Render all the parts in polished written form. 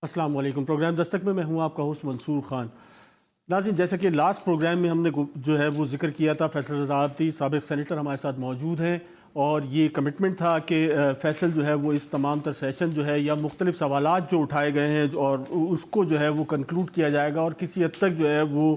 السلام علیکم۔ پروگرام دستک میں ہوں آپ کا ہوسٹ منصور خان۔ ناظرین، جیسا کہ لاسٹ پروگرام میں ہم نے جو ہے وہ ذکر کیا تھا، فیصل رضا عابدی سابق سینیٹر ہمارے ساتھ موجود ہیں، اور یہ کمٹمنٹ تھا کہ فیصل جو ہے وہ اس تمام تر سیشن جو ہے یا مختلف سوالات جو اٹھائے گئے ہیں اور اس کو جو ہے وہ کنکلوڈ کیا جائے گا، اور کسی حد تک جو ہے وہ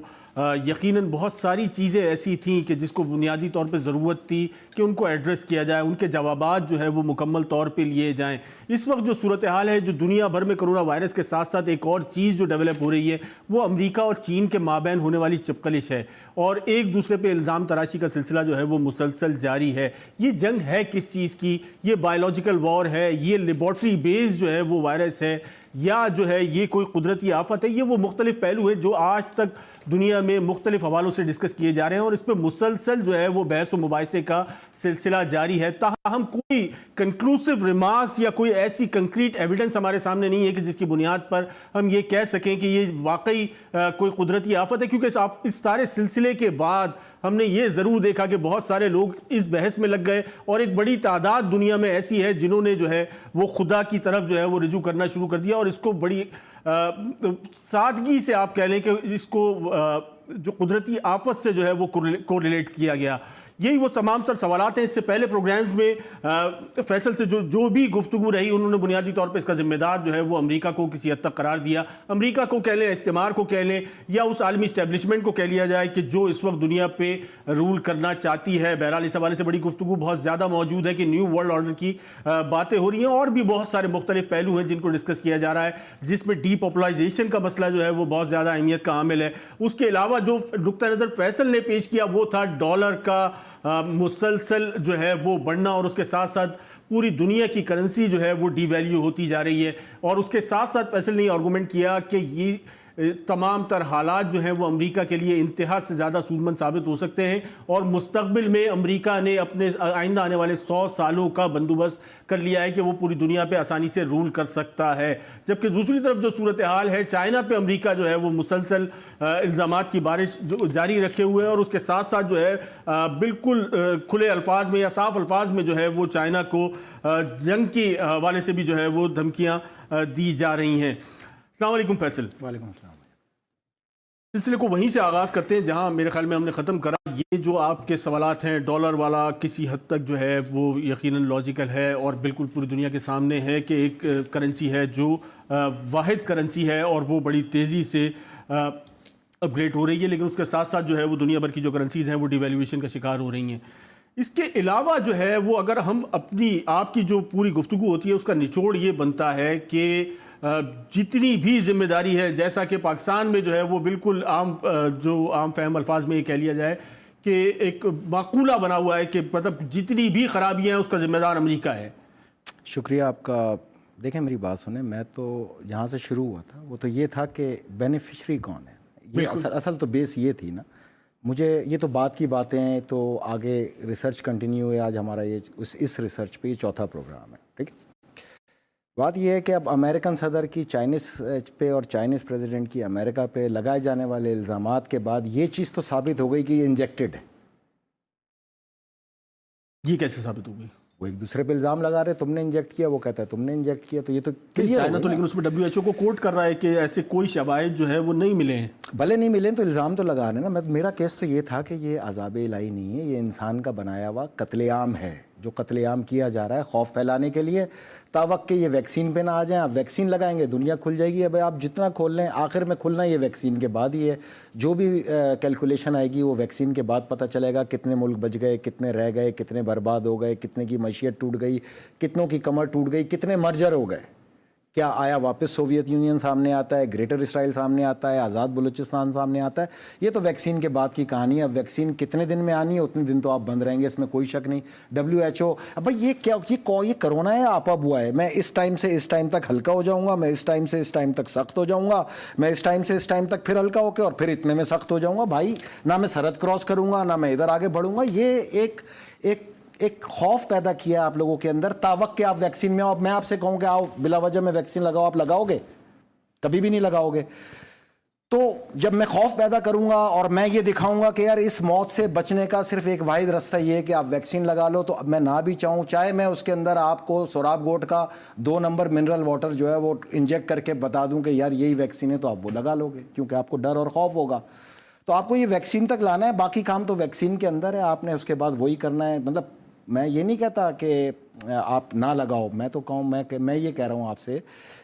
یقیناً بہت ساری چیزیں ایسی تھیں کہ جس کو بنیادی طور پہ ضرورت تھی کہ ان کو ایڈریس کیا جائے، ان کے جوابات جو ہے وہ مکمل طور پہ لیے جائیں۔ اس وقت جو صورتحال ہے، جو دنیا بھر میں کرونا وائرس کے ساتھ ساتھ ایک اور چیز جو ڈیولپ ہو رہی ہے، وہ امریکہ اور چین کے مابین ہونے والی چپقلش ہے، اور ایک دوسرے پہ الزام تراشی کا سلسلہ جو ہے وہ مسلسل جاری ہے۔ یہ جنگ ہے کس چیز کی؟ یہ بایولوجیکل وار ہے، یہ لیبارٹری بیس جو ہے وہ وائرس ہے، یا جو ہے یہ کوئی قدرتی آفت ہے؟ یہ وہ مختلف پہلو ہیں جو آج تک دنیا میں مختلف حوالوں سے ڈسکس کیے جا رہے ہیں، اور اس پہ مسلسل جو ہے وہ بحث و مباحثے کا سلسلہ جاری ہے۔ تاہم کوئی کنکلوسیو ریمارکس یا کوئی ایسی کنکریٹ ایویڈنس ہمارے سامنے نہیں ہے کہ جس کی بنیاد پر ہم یہ کہہ سکیں کہ یہ واقعی کوئی قدرتی آفت ہے، کیونکہ اس سارے سلسلے کے بعد ہم نے یہ ضرور دیکھا کہ بہت سارے لوگ اس بحث میں لگ گئے، اور ایک بڑی تعداد دنیا میں ایسی ہے جنہوں نے جو ہے وہ خدا کی طرف جو ہے وہ رجوع کرنا شروع کر دیا، اور اس کو بڑی سادگی سے آپ کہہ لیں کہ اس کو جو قدرتی آفت سے جو ہے وہ کوریلیٹ کیا گیا۔ یہی وہ تمام سر سوالات ہیں۔ اس سے پہلے پروگرامز میں فیصل سے جو بھی گفتگو رہی، انہوں نے بنیادی طور پہ اس کا ذمہ دار جو ہے وہ امریکہ کو کسی حد تک قرار دیا۔ امریکہ کو کہہ لیں، استعمار کو کہہ لیں، یا اس عالمی اسٹیبلشمنٹ کو کہہ لیا جائے کہ جو اس وقت دنیا پہ رول کرنا چاہتی ہے۔ بہرحال اس حوالے سے بڑی گفتگو بہت زیادہ موجود ہے کہ نیو ورلڈ آرڈر کی باتیں ہو رہی ہیں، اور بھی بہت سارے مختلف پہلو ہیں جن کو ڈسکس کیا جا رہا ہے، جس میں ڈی پاپولائزیشن کا مسئلہ جو ہے وہ بہت زیادہ اہمیت کا عامل ہے۔ اس کے علاوہ جو نقطہ نظر فیصل نے پیش کیا وہ تھا ڈالر کا مسلسل جو ہے وہ بڑھنا، اور اس کے ساتھ ساتھ پوری دنیا کی کرنسی جو ہے وہ ڈی ویلیو ہوتی جا رہی ہے، اور اس کے ساتھ ساتھ فیصل نے یہ آرگومنٹ کیا کہ یہ تمام تر حالات جو ہیں وہ امریکہ کے لیے انتہا سے زیادہ سودمند ثابت ہو سکتے ہیں، اور مستقبل میں امریکہ نے اپنے آئندہ آنے والے 100 سالوں کا بندوبست کر لیا ہے کہ وہ پوری دنیا پہ آسانی سے رول کر سکتا ہے۔ جبکہ دوسری طرف جو صورتحال ہے، چائنا پہ امریکہ جو ہے وہ مسلسل الزامات کی بارش جاری رکھے ہوئے ہیں، اور اس کے ساتھ ساتھ جو ہے بالکل کھلے الفاظ میں یا صاف الفاظ میں جو ہے وہ چائنا کو جنگ کے حوالے سے بھی جو ہے وہ دھمکیاں دی جا رہی ہیں۔ السلام علیکم فیصل۔ وعلیکم السلام۔ سلسلے کو وہیں سے آغاز کرتے ہیں جہاں میرے خیال میں ہم نے ختم کرا۔ یہ جو آپ کے سوالات ہیں، ڈالر والا کسی حد تک جو ہے وہ یقیناً لاجیکل ہے، اور بالکل پوری دنیا کے سامنے ہے کہ ایک کرنسی ہے جو واحد کرنسی ہے، اور وہ بڑی تیزی سے اپ گریڈ ہو رہی ہے، لیکن اس کے ساتھ ساتھ جو ہے وہ دنیا بھر کی جو کرنسیز ہیں وہ ڈی ویلیویشن کا شکار ہو رہی ہیں۔ اس کے علاوہ جو ہے وہ اگر ہم آپ کی جو پوری گفتگو ہوتی ہے اس کا نچوڑ یہ بنتا ہے کہ جتنی بھی ذمہ داری ہے، جیسا کہ پاکستان میں جو ہے وہ بالکل عام فہم الفاظ میں یہ کہہ لیا جائے کہ ایک معقولہ بنا ہوا ہے کہ مطلب جتنی بھی خرابیاں ہیں اس کا ذمہ دار امریکہ ہے۔ شکریہ آپ کا۔ دیکھیں میری بات سنیں، میں تو جہاں سے شروع ہوا تھا وہ تو یہ تھا کہ بینیفیشری کون ہے، یہ اصل تو بیس یہ تھی نا۔ مجھے یہ تو بات کی باتیں ہیں، تو آگے ریسرچ کنٹینیو ہے، آج ہمارا یہ اس ریسرچ پہ یہ چوتھا پروگرام ہے، ٹھیک ہے۔ بات یہ ہے کہ اب امریکن صدر کی چائنیز پہ اور چائنیز پریزیڈنٹ کی امریکہ پہ لگائے جانے والے الزامات کے بعد یہ چیز تو ثابت ہو گئی کہ یہ انجیکٹڈ ہے۔ یہ کیسے ثابت ہو گئی؟ وہ ایک دوسرے پہ الزام لگا رہے، تم نے انجیکٹ کیا، وہ کہتا ہے تم نے انجیکٹ کیا، تو یہ تو چائنا تو لیکن اس میں WHO کو کوٹ کر رہا ہے کہ ایسے کوئی شواہد جو ہے وہ نہیں ملے ہیں۔ بھلے نہیں ملے تو الزام تو لگا رہے نا۔ میرا کیس تو یہ تھا کہ یہ عذاب الہی نہیں ہے، یہ انسان کا بنایا ہوا قتل عام ہے، جو قتل عام کیا جا رہا ہے خوف پھیلانے کے لیے، تاوق کہ یہ ویکسین پہ نہ آ جائیں۔ آپ ویکسین لگائیں گے دنیا کھل جائے گی۔ اب آپ جتنا کھول لیں، آخر میں کھلنا یہ ویکسین کے بعد ہی ہے۔ جو بھی کیلکولیشن آئے گی وہ ویکسین کے بعد پتہ چلے گا، کتنے ملک بچ گئے، کتنے رہ گئے، کتنے برباد ہو گئے، کتنے کی معیشت ٹوٹ گئی، کتنوں کی کمر ٹوٹ گئی، کتنے مرجر ہو گئے۔ کیا آیا واپس سوویت یونین سامنے آتا ہے، گریٹر اسرائیل سامنے آتا ہے، آزاد بلوچستان سامنے آتا ہے؟ یہ تو ویکسین کے بعد کی کہانی ہے۔ اب ویکسین کتنے دن میں آنی ہے اتنے دن تو آپ بند رہیں گے، اس میں کوئی شک نہیں۔ WHO اب بھائی یہ کرونا ہے، آپا بوا ہے، میں اس ٹائم سے اس ٹائم تک ہلکا ہو جاؤں گا، میں اس ٹائم سے اس ٹائم تک سخت ہو جاؤں گا، میں اس ٹائم سے اس ٹائم تک پھر ہلکا ہو کے اور پھر اتنے میں سخت ہو جاؤں گا۔ بھائی نہ میں سرحد کراس کروں گا، نہ میں ادھر آگے بڑھوں گا۔ یہ ایک خوف پیدا کیا آپ لوگوں کے اندر، تاوق کہ آپ ویکسین میں آؤ۔ اب میں آپ سے کہوں کہ آؤ بلا وجہ میں ویکسین لگاؤ، آپ لگاؤ گے؟ کبھی بھی نہیں لگاؤ گے۔ تو جب میں خوف پیدا کروں گا اور میں یہ دکھاؤں گا کہ یار اس موت سے بچنے کا صرف ایک واحد راستہ یہ ہے کہ آپ ویکسین لگا لو، تو اب میں نہ بھی چاہوں، چاہے میں اس کے اندر آپ کو سوراب گوٹ کا 2 نمبر منرل واٹر جو ہے وہ انجیکٹ کر کے بتا دوں کہ یار یہی ویکسین ہے، تو آپ وہ لگا لو گے کیونکہ آپ کو ڈر اور خوف ہوگا. تو آپ کو یہ ویکسین تک لانا ہے، باقی کام تو ویکسین کے اندر ہے، آپ نے اس کے بعد وہی کرنا ہے. مطلب میں یہ نہیں کہتا کہ آپ نہ لگاؤ، میں تو کہوں میں یہ کہہ رہا ہوں آپ سے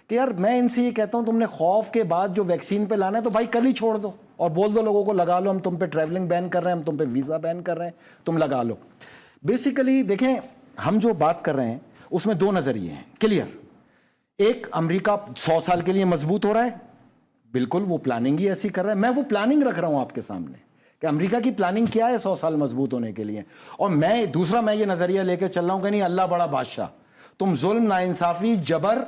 کہ یار میں ان سے یہ کہتا ہوں تم نے خوف کے بعد جو ویکسین پہ لانا ہے تو بھائی کل ہی چھوڑ دو اور بول دو لوگوں کو لگا لو، ہم تم پہ ٹریولنگ بین کر رہے ہیں، ہم تم پہ ویزا بین کر رہے ہیں، تم لگا لو. بیسیکلی دیکھیں ہم جو بات کر رہے ہیں اس میں 2 نظریے ہیں کلیئر. ایک امریکہ 100 سال کے لیے مضبوط ہو رہا ہے، بالکل وہ پلاننگ ہی ایسی کر رہا ہے، میں وہ پلاننگ رکھ رہا ہوں آپ کے سامنے کہ امریکہ کی پلاننگ کیا ہے 100 سال مضبوط ہونے کے لیے. اور میں دوسرا میں یہ نظریہ لے کے چل رہا ہوں کہ نہیں اللہ بڑا بادشاہ، تم ظلم ناانصافی جبر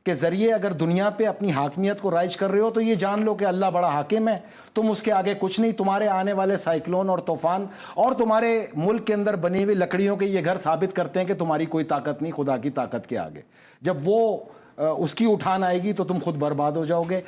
کے ذریعے اگر دنیا پہ اپنی حاکمیت کو رائج کر رہے ہو تو یہ جان لو کہ اللہ بڑا حاکم ہے، تم اس کے آگے کچھ نہیں. تمہارے آنے والے سائیکلون اور طوفان اور تمہارے ملک کے اندر بنی ہوئی لکڑیوں کے یہ گھر ثابت کرتے ہیں کہ تمہاری کوئی طاقت نہیں خدا کی طاقت کے آگے. جب وہ اس کی اٹھان آئے گی تو تم خود برباد ہو جاؤ گے.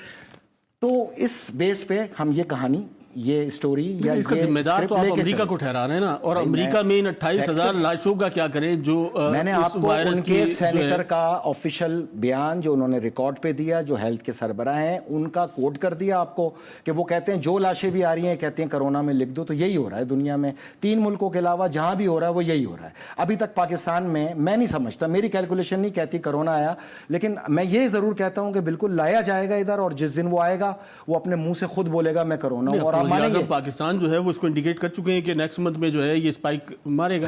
تو اس بیس پہ ہم یہ کہانی یہ اسٹوری یا اس کا ذمہ دار تو آپ امریکہ کو ٹھہرا رہے ہیں نا، اور امریکہ میں ان 28,000 لاشوں کا کیا کریں جو میں نے آپ کو ان کے سینیٹر کا آفیشیل بیان جو انہوں نے ریکارڈ پہ دیا، جو ہیلتھ کے سربراہ ہیں ان کا کوٹ کر دیا آپ کو کہ وہ کہتے ہیں جو لاشیں بھی آ رہی ہیں کہتے ہیں کرونا میں لکھ دو. تو یہی ہو رہا ہے دنیا میں 3 ملکوں کے علاوہ جہاں بھی ہو رہا ہے وہ یہی ہو رہا ہے. ابھی تک پاکستان میں نہیں سمجھتا، میری کیلکولیشن نہیں کہتی کرونا آیا، لیکن میں یہ ضرور کہتا ہوں کہ بالکل لایا جائے گا ادھر، اور جس دن وہ آئے گا وہ اپنے منہ سے خود بولے گا میں کرونا ہوں. اور آپ مانیں گے پاکستان جو ہے وہ اس کو انڈیکیٹ کر چکے ہیں کہ نیکسٹ منتھ میں جو ہے یہ سپائک مارے گا.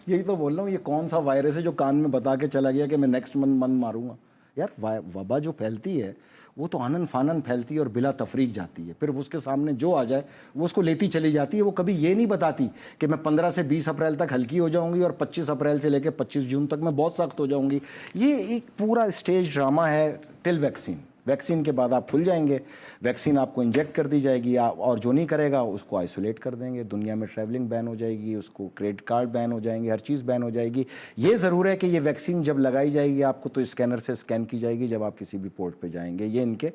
یہی تو بول رہا ہوں، یہ کون سا وائرس ہے جو کان میں بتا کے چلا گیا کہ میں نیکسٹ منتھ ماروں گا. یار وبا جو پھیلتی ہے وہ تو آنن فانن پھیلتی ہے اور بلا تفریق جاتی ہے، پھر اس کے سامنے جو آ جائے وہ اس کو لیتی چلی جاتی ہے. وہ کبھی یہ نہیں بتاتی کہ میں 15 سے 20 اپریل تک ہلکی ہو جاؤں گی اور 25 اپریل سے لے کے 25 جون تک میں بہت سخت ہو جاؤں گی. یہ ایک پورا اسٹیج ڈرامہ ہے ٹل ویکسین. ویکسین کے بعد آپ کھل جائیں گے، ویکسین آپ کو انجیکٹ کر دی جائے گی، اور جو نہیں کرے گا اس کو آئسولیٹ کر دیں گے. دنیا میں ٹریولنگ بین ہو جائے گی، اس کو کریڈٹ کارڈ بین ہو جائیں گے، ہر چیز بین ہو جائے گی. یہ ضرور ہے کہ یہ ویکسین جب لگائی جائے گی آپ کو تو اسکینر سے اسکین کی جائے گی جب آپ کسی بھی پورٹ پہ جائیں گے. یہ ان کے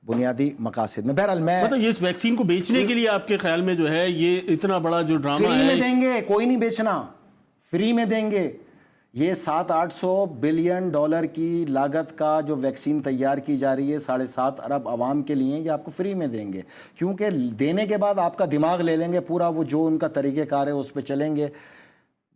بنیادی مقاصد میں. بہرحال میں مطلب یہ اس ویکسین کو بیچنے کے لیے آپ کے خیال میں جو ہے یہ اتنا بڑا جو ڈرامہ ہے، فری میں دیں گے، کوئی نہیں بیچنا، فری میں دیں گے. یہ 700-800 بلین ڈالر کی لاگت کا جو ویکسین تیار کی جا رہی ہے 7.5 ارب عوام کے لیے، یہ آپ کو فری میں دیں گے. کیونکہ دینے کے بعد آپ کا دماغ لے لیں گے پورا، وہ جو ان کا طریقہ کار ہے اس پہ چلیں گے.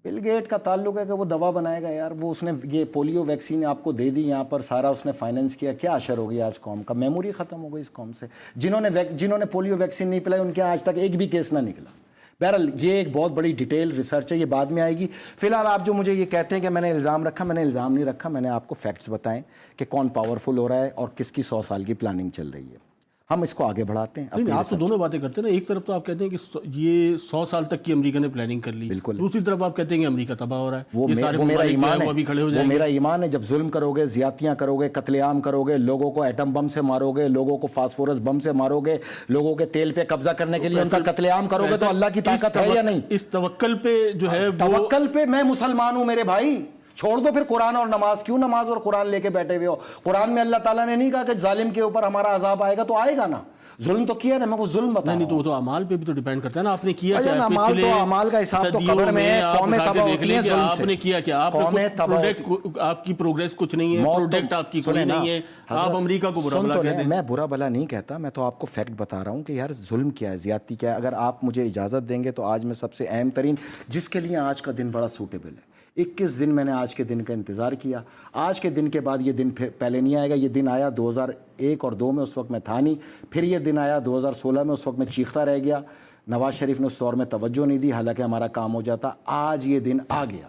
بل گیٹ کا تعلق ہے کہ وہ دوا بنائے گا. یار وہ اس نے یہ پولیو ویکسین آپ کو دے دی یہاں پر، سارا اس نے فائننس کیا. کیا اشر ہو گیا آج قوم کا؟ میموری ختم ہو گئی اس قوم سے. جنہوں نے پولیو ویکسین نہیں پلائی ان کے آج تک ایک بھی کیس نہ نکلا. بہرحال یہ ایک بہت بڑی ڈیٹیل ریسرچ ہے، یہ بعد میں آئے گی. فی الحال آپ جو مجھے یہ کہتے ہیں کہ میں نے الزام رکھا، میں نے الزام نہیں رکھا، میں نے آپ کو فیکٹس بتائیں کہ کون پاورفل ہو رہا ہے اور کس کی 100 سال کی پلاننگ چل رہی ہے. ہم اس کو آگے بڑھاتے ہیں. آپ تو دونوں باتیں کرتے ہیں نا، ایک طرف تو آپ کہتے ہیں کہ یہ 100 سال تک کی امریکہ نے پلاننگ کر لی، بالکل. دوسری طرف آپ کہتے ہیں کہ امریکہ تباہ ہو رہا ہے. وہ میرا ایمان ہے، وہ میرا ایمان ہے. جب ظلم کرو گے، زیادتیاں کرو گے، قتل عام کرو گے، لوگوں کو ایٹم بم سے مارو گے، لوگوں کو فاسفورس بم سے مارو گے، لوگوں کے تیل پہ قبضہ کرنے کے لیے ان کا قتل عام کرو گے، تو اللہ کی طاقت ہے یا نہیں؟ اس توکل پہ جو ہے توکل پہ میں مسلمان ہوں میرے بھائی. چھوڑ دو پھر قرآن اور نماز. کیوں نماز اور قرآن لے کے بیٹھے ہوئے ہو؟ قرآن میں اللہ تعالیٰ نے نہیں کہا کہ ظالم کے اوپر ہمارا عذاب آئے گا؟ تو آئے گا نا. ظلم تو کیا نا، میں وہ ظلم بتا نہیں تو وہ تو اعمال پہ بھی تو ڈیپینڈ کرتا ہے نا. آپ نے کیا کیا؟ اعمال تو اعمال کا حساب تو قبر میں ہے. قومیں تباہ ہوتی ہیں ظلم سے. آپ نے کیا کیا؟ آپ کی پروگریس کچھ نہیں ہے، پروڈکٹ آپ کی کوئی نہیں ہے. آپ امریکہ کو برا بلا کہتے ہیں. میں برا بلا نہیں کہتا، میں تو آپ کو فیکٹ بتا رہا ہوں کہ یار ظلم کیا ہے، زیادتی کیا ہے. اگر آپ مجھے اجازت دیں گے تو آج میں سب سے اہم ترین، جس کے لیے آج کا دن بڑا سوٹیبل ہے، 21 دن میں نے آج کے دن کا انتظار کیا. آج کے دن کے بعد یہ دن پھر پہلے نہیں آئے گا. یہ دن آیا 2001 اور 2002 میں، اس وقت میں تھا نہیں. پھر یہ دن آیا 2016 میں، اس وقت میں چیختا رہ گیا. نواز شریف نے اس دور میں توجہ نہیں دی، حالانکہ ہمارا کام ہو جاتا. آج یہ دن آ گیا.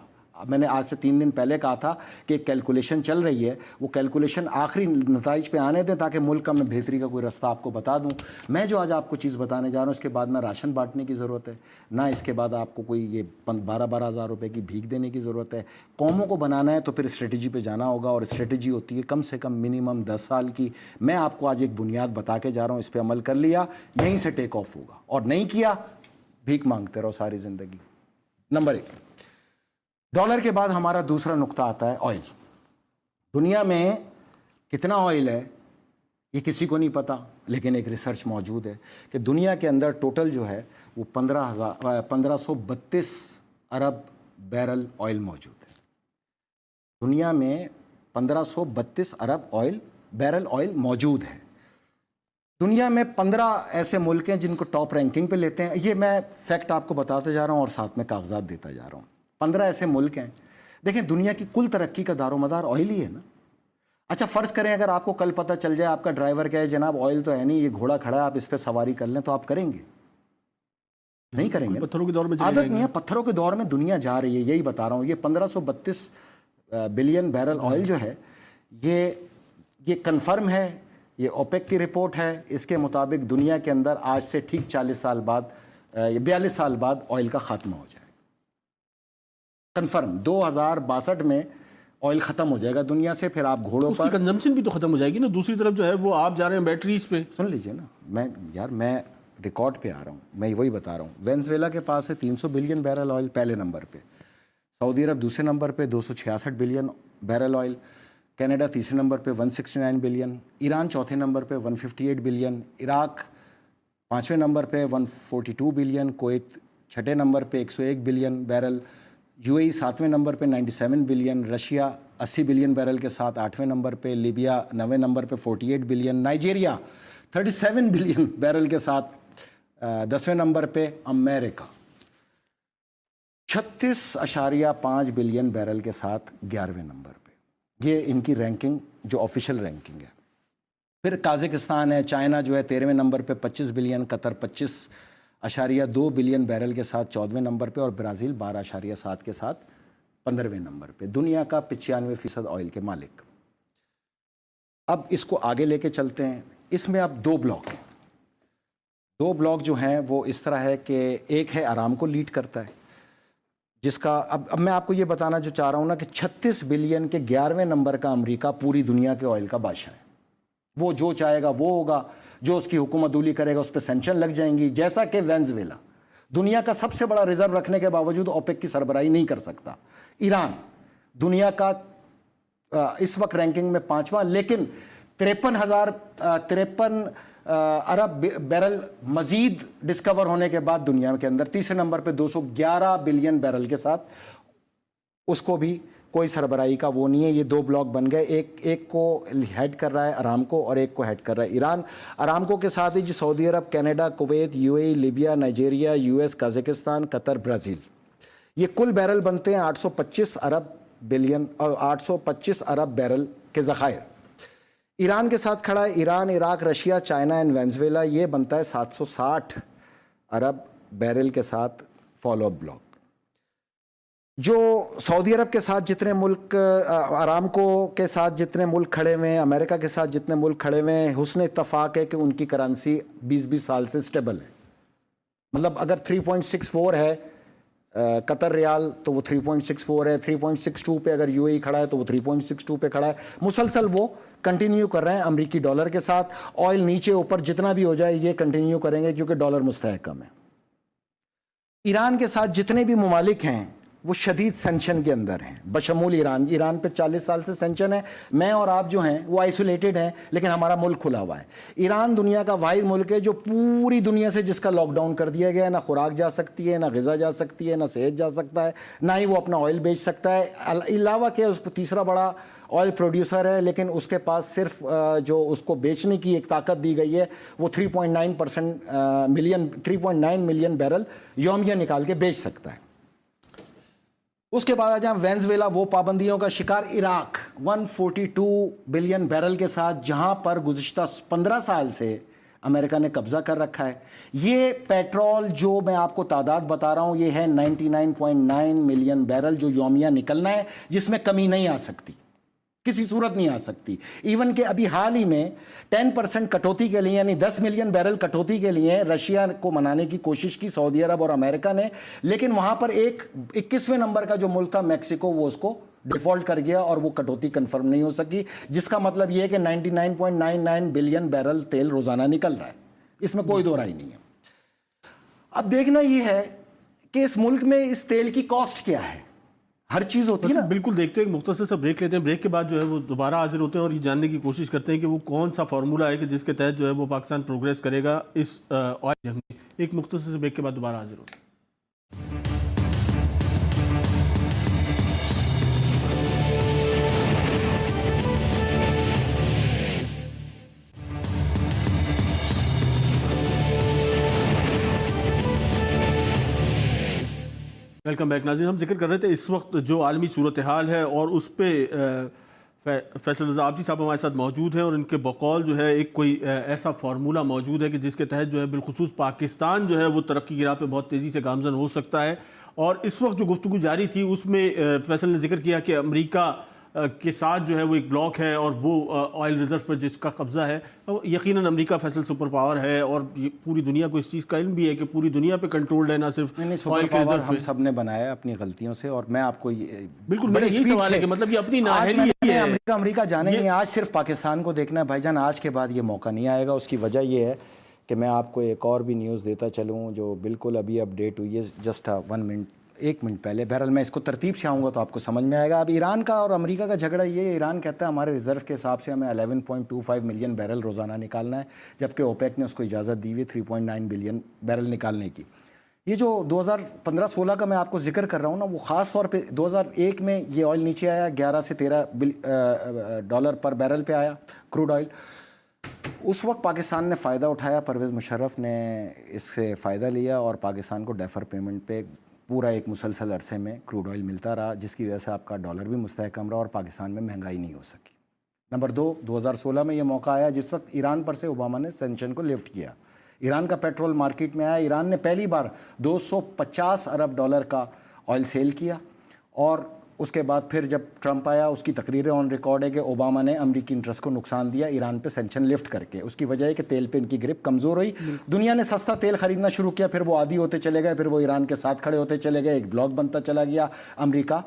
میں نے آج سے 3 دن پہلے کہا تھا کہ ایک کیلکولیشن چل رہی ہے، وہ کیلکولیشن آخری نتائج پہ آنے دیں تاکہ ملک کا میں بہتری کا کوئی راستہ آپ کو بتا دوں. میں جو آج آپ کو چیز بتانے جا رہا ہوں، اس کے بعد نہ راشن بانٹنے کی ضرورت ہے، نہ اس کے بعد آپ کو کوئی یہ 12-12 ہزار روپے کی بھیک دینے کی ضرورت ہے. قوموں کو بنانا ہے تو پھر اسٹریٹجی پہ جانا ہوگا، اور اسٹریٹجی ہوتی ہے کم سے کم منیمم 10 سال کی. میں آپ کو آج ایک بنیاد بتا کے جا رہا ہوں، اس پہ عمل کر لیا یہیں سے ٹیک آف ہوگا، اور نہیں کیا بھیک مانگتے رہو ساری زندگی. نمبر 1، ڈالر کے بعد ہمارا دوسرا نقطہ آتا ہے آئل. دنیا میں کتنا آئل ہے یہ کسی کو نہیں پتا، لیکن ایک ریسرچ موجود ہے کہ دنیا کے اندر ٹوٹل جو ہے وہ 1532 ارب بیرل آئل موجود ہے۔ دنیا میں 1532 ارب بیرل آئل موجود ہے۔ دنیا میں 15 ایسے ملک ہیں جن کو ٹاپ رینکنگ پہ لیتے ہیں۔ یہ میں فیکٹ آپ کو بتاتے جا رہا ہوں اور ساتھ میں کاغذات دیتا جا رہا ہوں۔ 15 ایسے ملک ہیں۔ دیکھیں دنیا کی کل ترقی کا دار و مدار آئل ہی ہے نا۔ اچھا فرض کریں اگر آپ کو کل پتہ چل جائے، آپ کا ڈرائیور کہے جناب آئل تو ہے نہیں، یہ گھوڑا کھڑا ہے، آپ اس پہ سواری کر لیں، تو آپ کریں گے؟ نہیں کریں گے۔ پتھروں کے دور میں عادت نہیں ہے، پتھروں کے دور میں دنیا جا رہی ہے، یہی بتا رہا ہوں۔ یہ 1532 بلین بیرل آئل جو ہے یہ کنفرم ہے، یہ اوپیک کی رپورٹ ہے۔ اس کے مطابق دنیا کے اندر آج سے ٹھیک 40 سال بعد 42 سال بعد آئل کا خاتمہ ہو جائے گا۔ کنفرم 2062 میں آئل ختم ہو جائے گا دنیا سے۔ پھر آپ گھوڑوں اس پر کی کنزمپشن بھی تو ختم ہو جائے گی نا۔ دوسری طرف جو ہے وہ آپ جا رہے ہیں بیٹریز پہ۔ سن لیجئے نا، میں ریکارڈ پہ آ رہا ہوں، میں وہی بتا رہا ہوں۔ وینزویلا کے پاس ہے 300 بلین بیرل آئل پہلے نمبر پہ، سعودی عرب دوسرے نمبر پہ 266 بلین بیرل آئل، کینیڈا تیسرے نمبر پہ 169 بلین، ایران چوتھے نمبر پہ 158 بلین، عراق پانچویں نمبر پہ 142 بلین، کویت چھٹے نمبر پہ 101 بلین بیرل، یو اے ای ساتویں نمبر پہ 97 بلین، رشیا 80 بلین بیرل کے ساتھ 8ویں نمبر پہ، لیبیا 9ویں نمبر پہ 48 بلین، نائجیریا 37 بلین بیرل کے ساتھ 10ویں نمبر پہ، امریکہ 36.5 بلین بیرل کے ساتھ 11ویں نمبر پہ۔ یہ ان کی رینکنگ جو آفیشیل رینکنگ ہے۔ پھر قازقستان ہے، چائنا جو ہے 13ویں نمبر پہ 25 بلین، قطر 25.2 بلین بیرل کے ساتھ 14ویں نمبر پہ، اور برازیل 12.7 کے ساتھ 15ویں نمبر پہ۔ دنیا کا 95% آئل کے مالک۔ اب اس کو آگے لے کے چلتے ہیں۔ اس میں اب 2 بلاک ہیں۔ 2 بلاک جو ہیں وہ اس طرح ہے کہ ایک ہے آرامکو لیڈ کرتا ہے، جس کا اب میں آپ کو یہ بتانا جو چاہ رہا ہوں نا کہ 36 بلین کے 11ویں نمبر کا امریکہ پوری دنیا کے آئل کا بادشاہ ہے۔ وہ جو چاہے گا وہ ہوگا، جو اس کی حکومت دولی کرے گا اس پہ سینکشن لگ جائیں گی۔ جیسا کہ وینزویلا دنیا کا سب سے بڑا ریزرو رکھنے کے باوجود اوپیک کی سربراہی نہیں کر سکتا۔ ایران دنیا کا اس وقت رینکنگ میں 5واں، لیکن 53 ارب بیرل مزید ڈسکور ہونے کے بعد دنیا کے اندر تیسرے نمبر پہ 211 بلین بیرل کے ساتھ، اس کو بھی کوئی سربراہی کا وہ نہیں ہے۔ یہ 2 بلاک بن گئے، ایک کو ہیڈ کر رہا ہے آرامکو اور ایک کو ہیڈ کر رہا ہے ایران۔ آرامکو کے ساتھ ہی سعودی عرب، Canada, Kuwait, U A E, Libya, Nigeria, U S, Kazakhstan, Qatar, Brazil. یہ کل بیرل بنتے ہیں 825 ارب بلین اور 825 ارب بیرل کے ذخائر۔ ایران کے ساتھ کھڑا ہے Iran, Iraq, Russia, China and Venezuela, یہ بنتا ہے 760 ارب بیرل کے ساتھ فالو اپ بلاک۔ جو سعودی عرب کے ساتھ جتنے ملک، آرامکو کے ساتھ جتنے ملک کھڑے ہوئے ہیں، امریکہ کے ساتھ جتنے ملک کھڑے ہوئے ہیں، حسن اتفاق ہے کہ ان کی کرنسی 20 سال سے سٹیبل ہے۔ مطلب اگر 3.64 ہے قطر ریال تو وہ 3.64 ہے، 3.62 پہ اگر یو اے ای کھڑا ہے تو وہ 3.62 پہ کھڑا ہے۔ مسلسل وہ کنٹینیو کر رہے ہیں امریکی ڈالر کے ساتھ۔ آئل نیچے اوپر جتنا بھی ہو جائے یہ کنٹینیو کریں گے کیونکہ ڈالر مستحکم ہے۔ ایران کے ساتھ جتنے بھی ممالک ہیں وہ شدید سینکشن کے اندر ہیں، بشمول ایران۔ ایران پہ 40 سال سے سینکشن ہے۔ میں اور آپ جو ہیں وہ آئسولیٹڈ ہیں، لیکن ہمارا ملک کھلا ہوا ہے۔ ایران دنیا کا واحد ملک ہے جو پوری دنیا سے جس کا لاک ڈاؤن کر دیا گیا ہے۔ نہ خوراک جا سکتی ہے، نہ غذا جا سکتی ہے، نہ صحت جا سکتا ہے، نہ ہی وہ اپنا آئل بیچ سکتا ہے۔ علاوہ کہ اس کو تیسرا بڑا آئل پروڈیوسر ہے، لیکن اس کے پاس صرف جو اس کو بیچنے کی ایک طاقت دی گئی ہے وہ 3.9 ملین بیرل یومیہ نکال کے بیچ سکتا ہے۔ اس کے بعد آ جائیں وینزویلا، وہ پابندیوں کا شکار۔ عراق 142 بلین بیرل کے ساتھ، جہاں پر گزشتہ 15 سال سے امریکہ نے قبضہ کر رکھا ہے۔ یہ پیٹرول جو میں آپ کو تعداد بتا رہا ہوں یہ ہے 99.9 ملین بیرل جو یومیہ نکلنا ہے، جس میں کمی نہیں آ سکتی، کسی صورت نہیں آ سکتی۔ ایون کہ ابھی حال ہی میں 10% کٹوتی کے لیے، یعنی 10 ملین بیرل کٹوتی کے لیے رشیا کو منانے کی کوشش کی سعودی عرب اور امریکہ نے، لیکن وہاں پر ایک 21ویں نمبر کا جو ملک تھا میکسیکو، وہ اس کو ڈیفالٹ کر گیا اور وہ کٹوتی کنفرم نہیں ہو سکی، جس کا مطلب یہ ہے کہ 99.99 بلین بیرل تیل روزانہ نکل رہا ہے۔ اس میں کوئی دو رائے نہیں ہے۔ اب دیکھنا یہ ہے کہ اس ملک میں اس تیل کی کاسٹ کیا ہے۔ ہر چیز ہوتی ہے نا. بالکل دیکھتے ہیں، ایک مختصر سا بریک لیتے ہیں، بریک کے بعد جو ہے وہ دوبارہ حاضر ہوتے ہیں اور یہ جاننے کی کوشش کرتے ہیں کہ وہ کون سا فارمولہ ہے کہ جس کے تحت جو ہے وہ پاکستان پروگریس کرے گا اس آئل جنگ میں. ایک مختصر سے بریک کے بعد دوبارہ حاضر ہوتے ہیں. ویلکم بیک ناظرین. ہم ذکر کر رہے تھے اس وقت جو عالمی صورتحال ہے اور اس پہ فیصل رضا عابدی صاحب ہمارے ساتھ موجود ہیں اور ان کے بقول جو ہے ایک کوئی ایسا فارمولہ موجود ہے کہ جس کے تحت جو ہے بالخصوص پاکستان جو ہے وہ ترقی کی راہ پہ بہت تیزی سے گامزن ہو سکتا ہے. اور اس وقت جو گفتگو جاری تھی اس میں فیصل نے ذکر کیا کہ امریکہ کے ساتھ جو ہے وہ ایک بلاک ہے اور وہ آئل ریزرو پر جس کا قبضہ ہے. یقیناً امریکہ فیصل سپر پاور ہے اور پوری دنیا کو اس چیز کا علم بھی ہے کہ پوری دنیا پہ کنٹرول ہے، نہ صرف آئل کے ریزرو ہم سب نے بنایا اپنی غلطیوں سے. اور میں آپ کو بالکل میرا یہی سوال ہے کہ مطلب یہ اپنی نااہلی ہے. امریکہ جانے نہیں، آج صرف پاکستان کو دیکھنا ہے بھائی جان. آج کے بعد یہ موقع نہیں آئے گا. اس کی وجہ یہ ہے کہ میں آپ کو ایک اور بھی نیوز دیتا چلوں جو بالکل ابھی اپڈیٹ ہوئی ہے جسٹ 1 منٹ پہلے. بہرحال میں اس کو ترتیب سے آؤں گا تو آپ کو سمجھ میں آئے گا. اب ایران کا اور امریکہ کا جھگڑا یہ ہے، ایران کہتا ہے ہمارے ریزرو کے حساب سے ہمیں 11.25 ملین بیرل روزانہ نکالنا ہے، جبکہ اوپیک نے اس کو اجازت دی ہوئی 3.9 بلین بیرل نکالنے کی. یہ جو 2015-16 کا میں آپ کو ذکر کر رہا ہوں نا، وہ خاص طور پہ 2001 میں یہ آئل نیچے آیا، 11 سے 13 ڈالر پر بیرل پہ آیا کروڈ آئل. اس وقت پاکستان نے فائدہ اٹھایا، پرویز مشرف نے اس سے فائدہ لیا اور پاکستان کو ڈیفر پیمنٹ پہ پورا ایک مسلسل عرصے میں کروڈ آئل ملتا رہا، جس کی وجہ سے آپ کا ڈالر بھی مستحکم رہا اور پاکستان میں مہنگائی نہیں ہو سکی. نمبر 2، 2016 میں یہ موقع آیا جس وقت ایران پر سے اوباما نے سینکشن کو لفٹ کیا. ایران کا پیٹرول مارکیٹ میں آیا. ایران نے پہلی بار 250 ارب ڈالر کا آئل سیل کیا. اور اس کے بعد پھر جب ٹرمپ آیا، اس کی تقریریں آن ریکارڈ ہے کہ اوباما نے امریکی انٹرسٹ کو نقصان دیا ایران پہ سینکشن لفٹ کر کے. اس کی وجہ ہے کہ تیل پہ ان کی گرپ کمزور ہوئی. دنیا نے سستا تیل خریدنا شروع کیا، پھر وہ عادی ہوتے چلے گئے، پھر وہ ایران کے ساتھ کھڑے ہوتے چلے گئے، ایک بلاک بنتا چلا گیا، امریکہ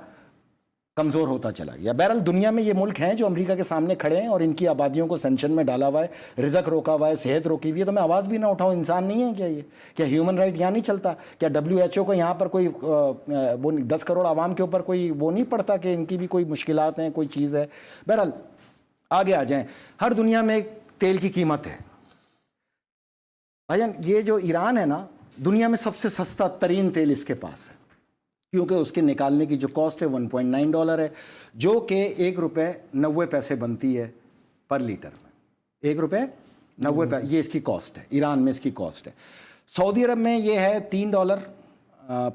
کمزور ہوتا چلا گیا. بہرحال دنیا میں یہ ملک ہیں جو امریکہ کے سامنے کھڑے ہیں اور ان کی آبادیوں کو سینکشن میں ڈالا ہوا ہے، رزق روکا ہوا ہے، صحت روکی ہوئی ہے. تو میں آواز بھی نہ اٹھاؤں، انسان نہیں ہے کیا یہ؟ کیا ہیومن رائٹ یہاں نہیں چلتا؟ کیا WHO کو یہاں پر کوئی وہ 10 کروڑ عوام کے اوپر کوئی وہ نہیں پڑتا کہ ان کی بھی کوئی مشکلات ہیں، کوئی چیز ہے؟ بہرحال آگے آ جائیں. ہر دنیا میں تیل کی قیمت ہے بھائی جان. یہ جو ایران ہے نا، دنیا میں سب سے سستا ترین تیل اس کے پاس ہے، کیونکہ اس کے نکالنے کی جو کاسٹ ہے 1.9 ڈالر ہے، جو کہ 1 روپے 90 پیسے بنتی ہے پر لیٹر میں. 1 روپے 90 پیسے یہ اس کی کاسٹ ہے. ایران میں اس کی کاسٹ ہے. سعودی عرب میں یہ ہے 3 ڈالر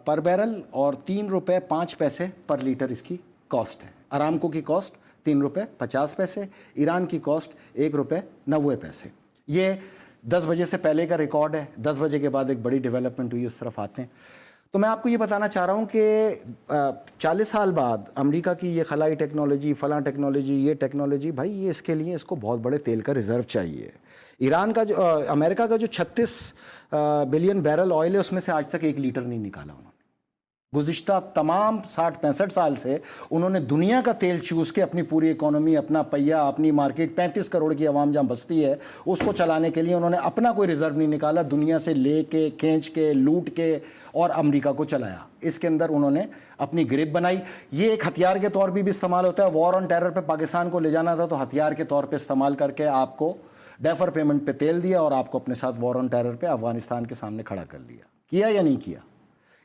پر بیرل اور 3 روپے 5 پیسے پر لیٹر اس کی کاسٹ ہے. ارامکو کی کاسٹ 3 روپے 50 پیسے، ایران کی کاسٹ 1 روپے 90 پیسے. یہ 10 بجے سے پہلے کا ریکارڈ ہے. 10 بجے کے بعد ایک بڑی ڈیولپمنٹ ہوئی، اس طرف آتے ہیں. تو میں آپ کو یہ بتانا چاہ رہا ہوں کہ 40 سال بعد امریکہ کی یہ خلائی ٹیکنالوجی، فلاں ٹیکنالوجی، یہ ٹیکنالوجی، بھائی یہ اس کے لیے اس کو بہت بڑے تیل کا ریزرو چاہیے. ایران کا جو امریکہ کا جو 36 بلین بیرل آئل ہے، اس میں سے آج تک 1 لیٹر نہیں نکالا انہوں نے. گزشتہ تمام 60-65 سال سے انہوں نے دنیا کا تیل چوس کے اپنی پوری اکانومی، اپنا پہیہ، اپنی مارکیٹ، 35 کروڑ کی عوام جہاں بستی ہے اس کو چلانے کے لیے انہوں نے اپنا کوئی ریزرو نہیں نکالا. دنیا سے لے کے، کھینچ کے، لوٹ کے اور امریکہ کو چلایا. اس کے اندر انہوں نے اپنی گرپ بنائی. یہ ایک ہتھیار کے طور پہ بھی استعمال ہوتا ہے. وار آن ٹیرر پہ پاکستان کو لے جانا تھا تو ہتھیار کے طور پہ استعمال کر کے آپ کو ڈیفر پیمنٹ پہ تیل دیا اور آپ کو اپنے ساتھ وار آن ٹیرر پہ افغانستان کے سامنے کھڑا کر لیا. کیا یا نہیں کیا؟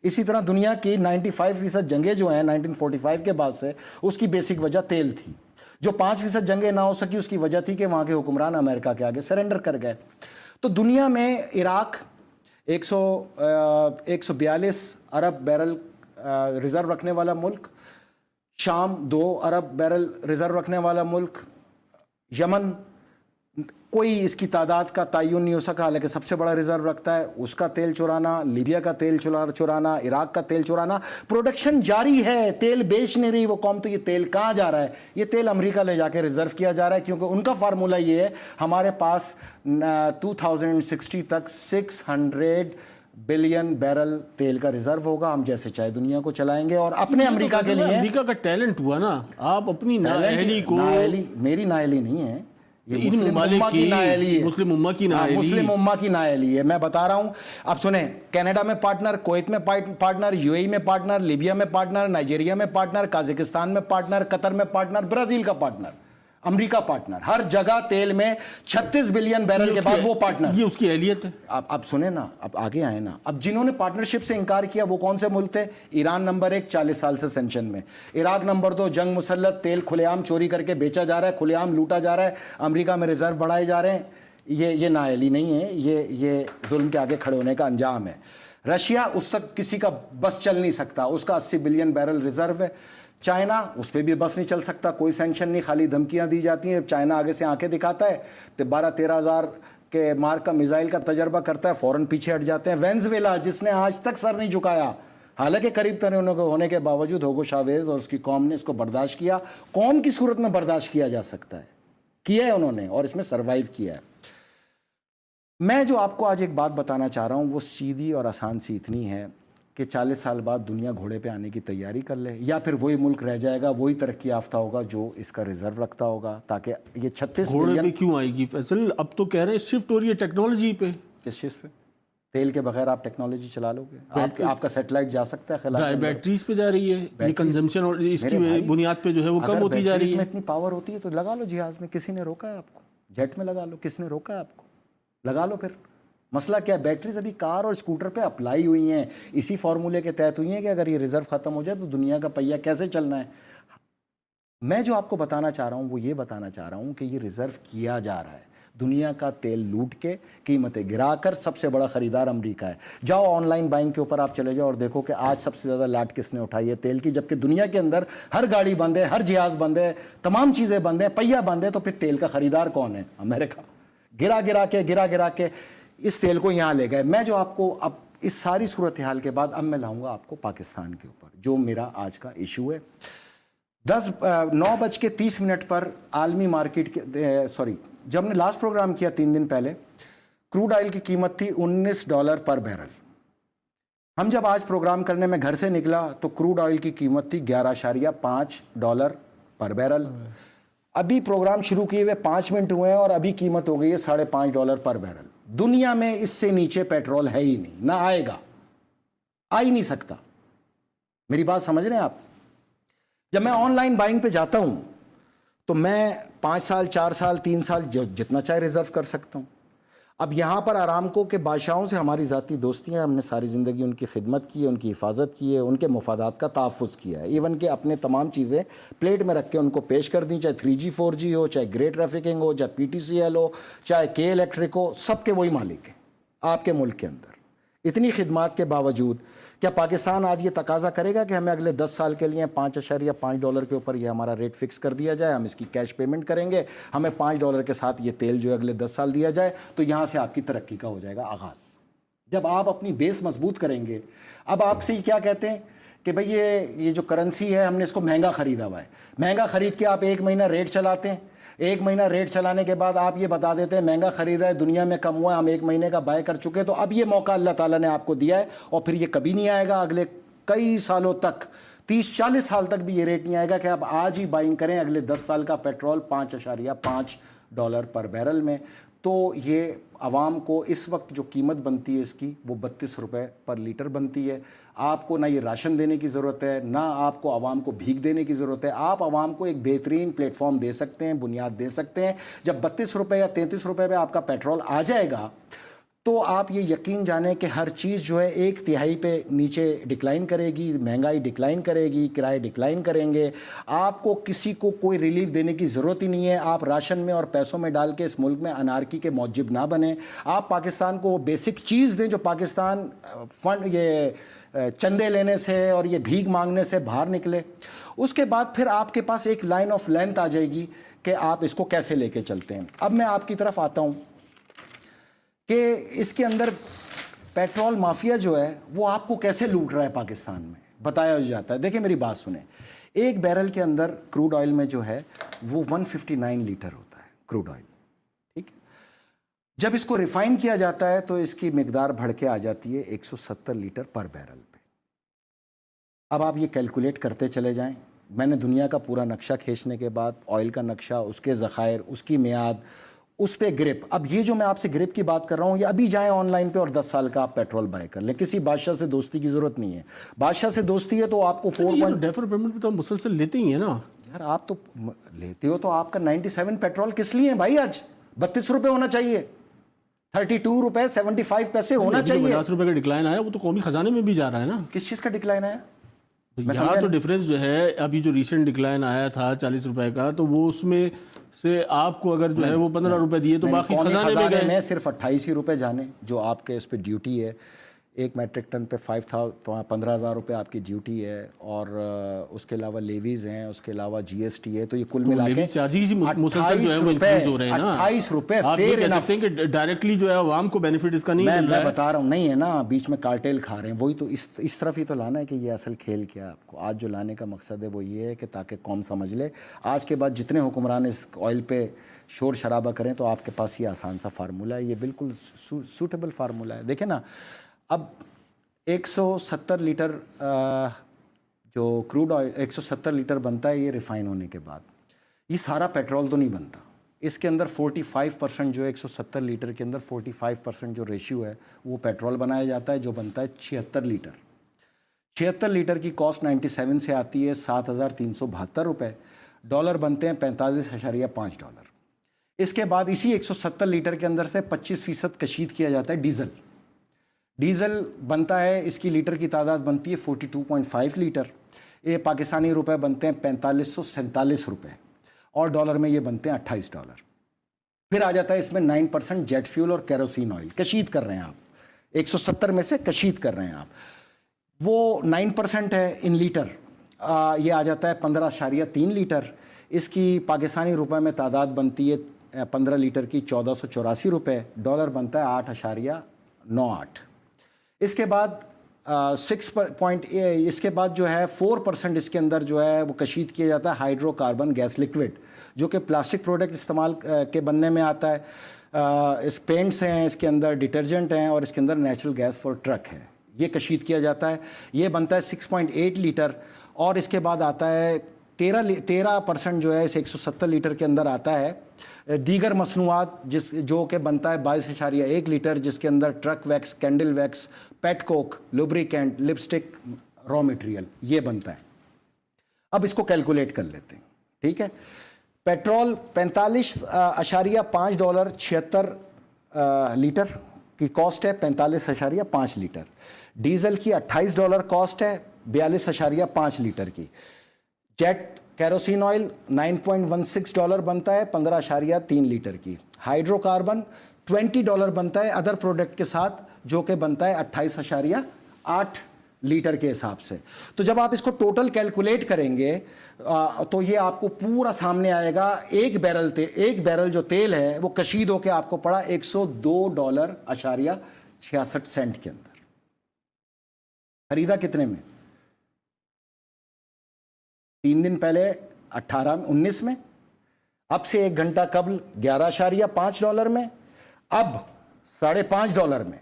اسی طرح دنیا کی 95% جنگیں جو ہیں 1945 کے بعد سے، اس کی بیسک وجہ تیل تھی. جو 5% جنگیں نہ ہو سکی اس کی وجہ تھی کہ وہاں کے حکمران امریکہ کے آگے سرنڈر کر گئے. تو دنیا میں عراق 142 ارب بیرل ریزرو رکھنے والا ملک، شام 2 ارب بیرل ریزرو رکھنے والا ملک، یمن کوئی اس کی تعداد کا تعین نہیں ہو سکا حالانکہ سب سے بڑا ریزرو رکھتا ہے، اس کا تیل چرانا، لیبیا کا تیل چرانا، عراق کا تیل چرانا. پروڈکشن جاری ہے، تیل بیچ نہیں رہی وہ قوم. تو یہ تیل کہاں جا رہا ہے؟ یہ تیل امریکہ لے جا کے ریزرو کیا جا رہا ہے، کیونکہ ان کا فارمولہ یہ ہے ہمارے پاس 2060 تک 600 بلین بیرل تیل کا ریزرو ہوگا، ہم جیسے چاہے دنیا کو چلائیں گے. اور اپنے امریکہ کے لیے امریکہ کا ٹیلنٹ ہوا نا، آپ اپنی نااہلی کو. میری نااہلی نہیں ہے، یہ مسلم امہ کی نااہلی ہے، مسلم امہ کی نااہلی، مسلم امہ کی نااہلی ہے. میں بتا رہا ہوں. اب سنیں، کینیڈا میں پارٹنر، کویت میں پارٹنر، یو اے ای میں پارٹنر، لیبیا میں پارٹنر، نائجیریا میں پارٹنر، قازقستان میں پارٹنر، قطر میں پارٹنر، برازیل کا پارٹنر، امریکہ پارٹنر، ہر جگہ تیل میں 36 بلین بیرل کے بعد وہ پارٹنر. یہ اس کی اہلیت ہے. اب سنیں نا، اب آگے آئے نا. اب جنہوں نے پارٹنرشپ سے انکار کیا وہ کون سے ملک تھے؟ ایران نمبر 1، 40 سال سے سینکشن میں. عراق نمبر 2، جنگ مسلط، تیل کھلے عام چوری کر کے بیچا جا رہا ہے، کھلے عام لوٹا جا رہا ہے، امریکہ میں ریزرو بڑھائے جا رہے ہیں. یہ نااہلی نہیں ہے، یہ ظلم کے آگے کھڑے ہونے کا انجام ہے. رشیا، اس تک کسی کا بس چل نہیں سکتا، اس کا 80 بلین بیرل ریزرو ہے. چائنا، اس پہ بھی بس نہیں چل سکتا، کوئی سینکشن نہیں، خالی دھمکیاں دی جاتی ہیں. چائنا آگے سے آنکھیں دکھاتا ہے تو 12-13 ہزار کے مار کا میزائل کا تجربہ کرتا ہے، فوراً پیچھے ہٹ جاتے ہیں. وینزویلا، جس نے آج تک سر نہیں جھکایا، حالانکہ قریب ترین ہونے کے باوجود ہوگو شاویز اور اس کی قوم نے اس کو برداشت کیا. قوم کی صورت میں برداشت کیا جا سکتا ہے، کیا ہے انہوں نے، اور اس میں سروائیو کیا ہے. میں جو آپ کو آج ایک بات بتانا چاہ رہا ہوں وہ سیدھی اور آسان سی اتنی ہے کہ 40 سال بعد دنیا گھوڑے پہ آنے کی تیاری کر لے، یا پھر وہی ملک رہ جائے گا، وہی ترقی یافتہ ہوگا جو اس کا ریزرو رکھتا ہوگا. تاکہ یہ 36 گھوڑے پہ کیوں آئے گی فیصل؟ اب تو کہہ رہے ہیں شفٹ ہو رہی ہے ٹیکنالوجی پہ. کس چیز پہ؟ تیل کے بغیر آپ ٹیکنالوجی چلا لو گے؟ آپ کا سیٹلائٹ جا سکتا ہے خلا؟ بیٹریز پہ جا رہی ہے، یہ کنزمپشن اور اس کی بنیاد پہ جو ہے وہ کم ہوتی جا رہی ہے. میں اتنی پاور ہوتی ہے تو لگا لو جہاز میں، کسی نے روکا ہے آپ کو؟ جیٹ میں لگا لو، کس نے روکا ہے آپ کو؟ لگا لو. پھر مسئلہ کیا ہے؟ بیٹریز ابھی کار اور اسکوٹر پہ اپلائی ہوئی ہیں، اسی فارمولے کے تحت ہوئی ہیں کہ اگر یہ ریزرو ختم ہو جائے تو دنیا کا پہیہ کیسے چلنا ہے. میں جو آپ کو بتانا چاہ رہا ہوں وہ یہ بتانا چاہ رہا ہوں کہ یہ ریزرو کیا جا رہا ہے، دنیا کا تیل لوٹ کے قیمتیں گرا کر. سب سے بڑا خریدار امریکہ ہے. جاؤ آن لائن بائنگ کے اوپر آپ چلے جاؤ اور دیکھو کہ آج سب سے زیادہ لاٹ کس نے اٹھائی ہے تیل کی، جبکہ دنیا کے اندر ہر گاڑی بند ہے، ہر جہاز بند ہے، تمام چیزیں بند ہیں، پہیہ بند ہے. تو پھر تیل کا خریدار کون ہے؟ امریکہ. گرا گرا کے اس تیل کو یہاں لے گئے. میں جو آپ کو اب اس ساری صورتحال کے بعد اب میں لاؤں گا آپ کو پاکستان کے اوپر، جو میرا آج کا ایشو ہے. 9:30 پر عالمی مارکیٹ جب ہم نے لاسٹ پروگرام کیا 3 دن پہلے، کروڈ آئل کی قیمت تھی $19 پر بیرل. ہم جب آج پروگرام کرنے میں گھر سے نکلا تو کروڈ آئل کی قیمت تھی $11.5 پر بیرل. ابھی پروگرام شروع کیے ہوئے 5 منٹ ہوئے ہیں اور ابھی قیمت ہو گئی ہے $5.5 پر بیرل. دنیا میں اس سے نیچے پیٹرول ہے ہی نہیں، نہ آئے گا، آ ہی نہیں سکتا. میری بات سمجھ رہے ہیں آپ؟ جب میں آن لائن بائنگ پہ جاتا ہوں تو میں 5 سال 4 سال 3 سال جتنا چاہے ریزرو کر سکتا ہوں. اب یہاں پر آرامکو کے بادشاہوں سے ہماری ذاتی دوستی ہیں، ہم نے ساری زندگی ان کی خدمت کی ہے، ان کی حفاظت کی ہے، ان کے مفادات کا تحفظ کیا ہے. ایون کہ اپنے تمام چیزیں پلیٹ میں رکھ کے ان کو پیش کر دیں، چاہے 3G 4G ہو، چاہے گرے ٹریفکنگ ہو، چاہے PTCL ہو، چاہے کے الیکٹرک ہو، سب کے وہی مالک ہیں آپ کے ملک کے اندر. اتنی خدمات کے باوجود کیا پاکستان آج یہ تقاضا کرے گا کہ ہمیں اگلے 10 سال کے لیے $5.5 کے اوپر یہ ہمارا ریٹ فکس کر دیا جائے، ہم اس کی کیش پیمنٹ کریں گے، ہمیں $5 کے ساتھ یہ تیل جو ہے اگلے 10 سال دیا جائے، تو یہاں سے آپ کی ترقی کا ہو جائے گا آغاز. جب آپ اپنی بیس مضبوط کریں گے. اب آپ سے کیا کہتے ہیں کہ بھئی یہ جو کرنسی ہے ہم نے اس کو مہنگا خریدا ہوا ہے. مہنگا خرید کے آپ 1 مہینہ ریٹ چلاتے ہیں، 1 مہینہ ریٹ چلانے کے بعد آپ یہ بتا دیتے ہیں مہنگا خریدا ہے، دنیا میں کم ہوا ہے، ہم 1 مہینے کا بائے کر چکے. تو اب یہ موقع اللہ تعالیٰ نے آپ کو دیا ہے اور پھر یہ کبھی نہیں آئے گا اگلے کئی سالوں تک، 30-40 سال تک بھی یہ ریٹ نہیں آئے گا کہ آپ آج ہی بائنگ کریں اگلے 10 سال کا پیٹرول $5.5 پر بیرل میں. تو یہ عوام کو اس وقت جو قیمت بنتی ہے اس کی وہ $32 پر لیٹر بنتی ہے. آپ کو نہ یہ راشن دینے کی ضرورت ہے، نہ آپ کو عوام کو بھیک دینے کی ضرورت ہے. آپ عوام کو ایک بہترین پلیٹ فارم دے سکتے ہیں، بنیاد دے سکتے ہیں. جب $32 یا $33 پہ آپ کا پیٹرول آ جائے گا تو آپ یہ یقین جانیں کہ ہر چیز جو ہے 1/3 پہ نیچے ڈکلائن کرے گی، مہنگائی ڈکلائن کرے گی، کرائے ڈکلائن کریں گے. آپ کو کسی کو کوئی ریلیف دینے کی ضرورت ہی نہیں ہے. آپ راشن میں اور پیسوں میں ڈال کے اس ملک میں انارکی کے موجب نہ بنیں. آپ پاکستان کو وہ بیسک چیز دیں جو پاکستان فنڈ یہ چندے لینے سے اور یہ بھیک مانگنے سے باہر نکلے. اس کے بعد پھر آپ کے پاس ایک لائن آف لینتھ آ جائے گی کہ آپ اس کو کیسے لے کے چلتے ہیں. اب میں آپ کی طرف آتا ہوں کہ اس کے اندر پیٹرول مافیا جو ہے وہ آپ کو کیسے لوٹ رہا ہے پاکستان میں بتایا جاتا ہے. دیکھیں میری بات سنیں، ایک بیرل کے اندر کروڈ آئل میں جو ہے وہ 159 لیٹر ہوتا ہے کروڈ آئل. ٹھیک، جب اس کو ریفائن کیا جاتا ہے تو اس کی مقدار بڑھ کے آ جاتی ہے 170 لیٹر پر بیرل پہ. اب آپ یہ کیلکولیٹ کرتے چلے جائیں میں نے دنیا کا پورا نقشہ کھینچنے کے بعد آئل کا نقشہ، اس کے ذخائر، اس کی میعاد، اس پہ گرپ، اب یہ جو میں آپ سے گرپ کی بات کر رہا ہوں، یہ ابھی جائیں آن لائن پہ اور 10 سال کا آپ پیٹرول بائی کر لیں، کسی بادشاہ سے دوستی کی ضرورت نہیں ہے. بادشاہ سے دوستی ہے تو آپ کو 4 ڈیفر پیمنٹ بھی تو ہم مسلسل لیتے ہی ہیں نا یار. آپ تو لیتے ہو تو آپ کا 97 پیٹرول کس لیے ہے بھائی؟ آج 32 روپے ہونا چاہیے، 32 روپے 75 پیسے ہونا چاہیے. 50 روپے کا ڈکلائن آیا، وہ تو قومی خزانے میں بھی جا رہا ہے نا. کس چیز کا ڈکلائن آیا؟ یہاں تو ڈفرینس جو ہے ابھی جو ریسنٹ ڈکلائن آیا تھا 40 روپے کا، تو وہ اس میں سے آپ کو اگر جو ہے وہ 15 روپے دیے تو باقی خزانے میں گئے. میں صرف 28 ہی روپے جانے جو آپ کے اس پہ ڈیوٹی ہے. ایک میٹرک ٹن پہ 15,000 روپے آپ کی ڈیوٹی ہے، اور اس کے علاوہ لیویز ہیں، اس کے علاوہ جی ایس ٹی ہے، تو یہ کل ملا کے چارجز مسلسل جو ہے وہ انکریز ہو رہے ہیں نا. 28 روپے آپ یہ کہہ سکتے ہیں کہ ڈائریکٹلی جو ہے عوام کو بینیفٹ اس کا نہیں مل رہا ہے. میں بتا رہا ہوں نہیں ہے نا، بیچ میں کارٹیل کھا رہے ہیں. وہی تو اس طرف ہی تو لانا ہے کہ یہ اصل کھیل کیا ہے. آپ کو آج جو لانے کا مقصد ہے وہ یہ ہے کہ تاکہ قوم سمجھ لے. آج کے بعد جتنے حکمران اس آئل پہ شور شرابہ کریں تو آپ کے پاس یہ آسان سا فارمولہ ہے، یہ بالکل سوٹیبل فارمولہ ہے. دیکھیں نا، اب 170 لیٹر جو کروڈ آئل 170 لیٹر بنتا ہے یہ ریفائن ہونے کے بعد، یہ سارا پیٹرول تو نہیں بنتا. اس کے اندر 45% جو ہے 170 لیٹر کے اندر 45% جو ریشیو ہے وہ پیٹرول بنایا جاتا ہے، جو بنتا ہے 76 لیٹر. 76 لیٹر کی کاسٹ 97 سے آتی ہے 7,372 روپے. ڈالر بنتے ہیں 45.5 ڈالر. اس کے بعد اسی 170 لیٹر کے اندر سے 25% کشید کیا جاتا ہے ڈیزل. ڈیزل بنتا ہے، اس کی لیٹر کی تعداد بنتی ہے 42.5 لیٹر. یہ پاکستانی روپے بنتے ہیں 4547 روپے، اور ڈالر میں یہ بنتے ہیں 28 ڈالر. پھر آ جاتا ہے اس میں 9% جیٹ فیول اور کیروسین آئل کشید کر رہے ہیں آپ. 170 میں سے کشید کر رہے ہیں آپ، وہ 9% ہے ان لیٹر. یہ آ جاتا ہے 15.3 لیٹر. اس کی پاکستانی روپے میں تعداد بنتی ہے 15 لیٹر کی 1484 روپے. ڈالر بنتا ہے 8.98. اس کے بعد اس کے بعد جو ہے 4% اس کے اندر جو ہے وہ کشید کیا جاتا ہے ہائیڈرو کاربن گیس لکوڈ، جو کہ پلاسٹک پروڈکٹ استعمال کے بننے میں آتا ہے. اس پینٹس ہیں، اس کے اندر ڈٹرجنٹ ہیں، اور اس کے اندر نیچرل گیس فار ٹرک ہے. یہ کشید کیا جاتا ہے، یہ بنتا ہے 6.8 لیٹر. اور اس کے بعد آتا ہے 13% جو ہے اس 170 لیٹر کے اندر آتا ہے دیگر مصنوعات، جو کہ بنتا ہے 22.1 لیٹر، جس کے اندر ٹرک ویکس، کینڈل ویکس، پیٹ کوک، لوبریکینٹ، لپسٹک، را مٹیریل یہ بنتا ہے. اب اس کو کیلکولیٹ کر لیتے ہیں، ٹھیک ہے. پیٹرول 45.5 ڈالر 76 لیٹر کی کاسٹ ہے، 45.5 لیٹر. ڈیزل کی 28 ڈالر کاسٹ ہے، 42.5 لیٹر کی. جیٹ کیروسین آئل 9.16 ڈالر بنتا ہے، 15.3 لیٹر کی. ہائیڈرو کاربن 20 ڈالر بنتا ہے ادر پروڈکٹ کے ساتھ، جو کہ بنتا ہے 28.8 لیٹر کے حساب سے. تو جب آپ اس کو ٹوٹل کیلکولیٹ کریں گے تو یہ آپ کو پورا سامنے آئے گا. ایک بیرل جو تیل ہے وہ کشید ہو کے آپ کو پڑا $102.66 کے اندر. خریدا کتنے میں؟ 3 دن پہلے 19 میں، اب سے 1 گھنٹہ قبل 11.5 ڈالر میں، اب 5.5 ڈالر میں.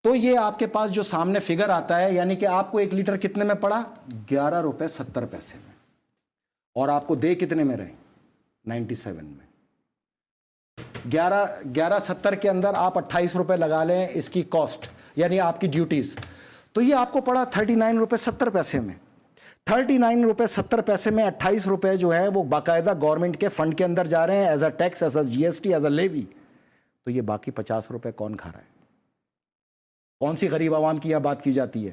تو یہ آپ کے پاس جو سامنے فگر آتا ہے، یعنی کہ آپ کو 1 لیٹر کتنے میں پڑا؟ 11 روپے 70 پیسے میں. اور آپ کو دے کتنے میں رہے؟ 97 میں. 11.70 کے اندر آپ 28 روپے لگا لیں اس کی کاسٹ، یعنی آپ کی ڈیوٹیز، تو یہ آپ کو پڑا 39 روپے 70 پیسے میں. 39 روپے 70 پیسے میں 28 روپے جو ہے وہ باقاعدہ گورنمنٹ کے فنڈ کے اندر جا رہے ہیں as a tax, as a G S T, as a levy. تو یہ باقی 50 روپے کون کھا رہا ہے؟ کون سی غریب عوام کی یہاں بات کی جاتی ہے؟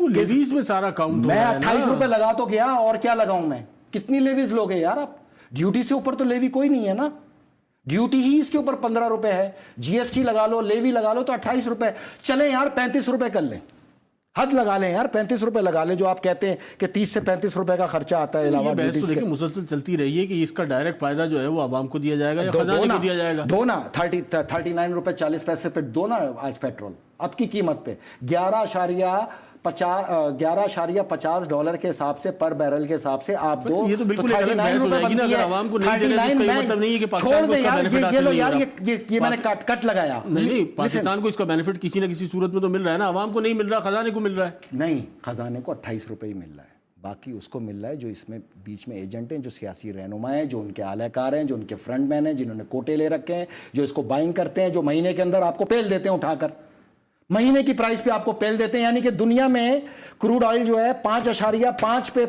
لیویز میں سارا کاؤنٹ. میں 28 روپے لگا تو گیا، اور کیا لگاؤں میں؟ کتنی لیویز لوگے یار آپ؟ ڈیوٹی سے اوپر تو لیوی کوئی نہیں ہے نا. ڈیوٹی ہی اس کے اوپر 15 روپے ہے، جی ایس ٹی لگا لو، لیوی لگا لو تو 28 روپے. چلیں یار 35 روپے کر لیں، حد لگا لیں یار، 35 روپے لگا لیں، جو آپ کہتے ہیں کہ 30 سے 35 روپے کا خرچہ آتا ہے علاوہ. بحث تو دیکھیں مسلسل چلتی رہی ہے کہ اس کا ڈائریکٹ فائدہ جو ہے وہ عوام کو دیا جائے گا یا خزانے کو دیا جائے گا. دو نا 39 روپے 40 پیسے پہ دو نا آج پیٹرول اب کی قیمت پہ 11.50 ڈالر کے حساب سے پر بیرل کے حساب سے آپ دو. یہ تو بالکل ایک الگ بحث ہو جائے گی نا. اگر عوام کو نہیں دے رہے تو اس کا مطلب نہیں ہے کہ پاکستان کو اس کا بینیفٹ حاصل نہیں ہو رہا. یہ میں نے کٹ لگایا. نہیں، پاکستان کو اس کا بینیفٹ کسی نہ کسی صورت میں تو مل رہا ہے نا. عوام کو نہیں مل رہا، خزانے کو مل رہا ہے. نہیں، خزانے کو 28 روپے ہی مل رہا ہے. باقی اس کو مل رہا ہے جو اس میں بیچ میں ایجنٹ ہیں, جو سیاسی رہنما ہیں, جو ان کے اعلی کار ہیں, جو ان کے فرنٹ مین ہیں, جنہوں نے کوٹے لے رکھے ہیں, جو اس کو بائنگ کرتے ہیں, جو مہینے کے اندر آپ کو پیل دیتے ہیں اٹھا کر, مہینے کی پرائس پہ آپ کو پیل دیتے ہیں. یعنی کہ دنیا میں کروڈ آئل جو ہے 5.5 پہ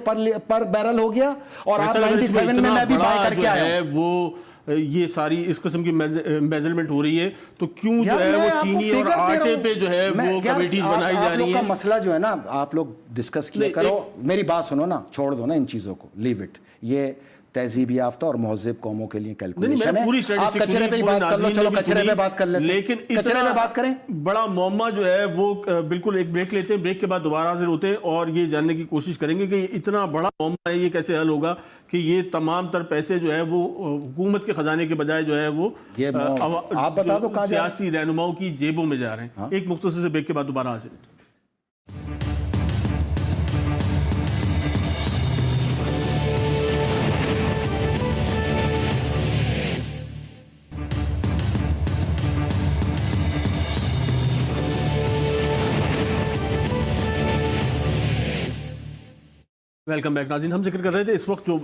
پر بیرل ہو گیا, اور آپ 97 میں بھی بائی کر کے آئے وہ یہ ساری اس قسم کی میزرمنٹ ہو رہی ہے, تو کیوں جو ہے وہ چینی اور آٹے پہ جو ہے وہ کمیٹیز بنائی جا رہی ہیں؟ آپ لوگ کا مسئلہ جو ہے نا, آپ لوگ ڈسکس کیا کرو, میری بات سنو نا, چھوڑ دو نا ان چیزوں کو, لیو اٹ. یہ تہذیب یافتہ اور مہذب قوموں کے لیے کیلکولیشن ہے. آپ کچرے پہ بات کر لو, چلو کچرے پہ بات کر لیتے ہیں, لیکن کچرے پہ بات کریں. بڑا معمہ جو ہے وہ بالکل ایک بریک لیتے ہیں, بریک کے بعد دوبارہ حاضر ہوتے ہیں اور یہ جاننے کی کوشش کریں گے کہ اتنا بڑا معمہ ہے یہ کیسے حل ہوگا کہ یہ تمام تر پیسے جو ہے وہ حکومت کے خزانے کے بجائے جو ہے وہ آپ بتا دو کہاں سیاسی رہنماؤں کی جیبوں میں جا رہے ہیں. ایک مختصر سے بریک کے بعد دوبارہ حاضر ہوتے ہیں. ویلکم بیک ناظرین. ہم ذکر کر رہے تھے اس وقت جو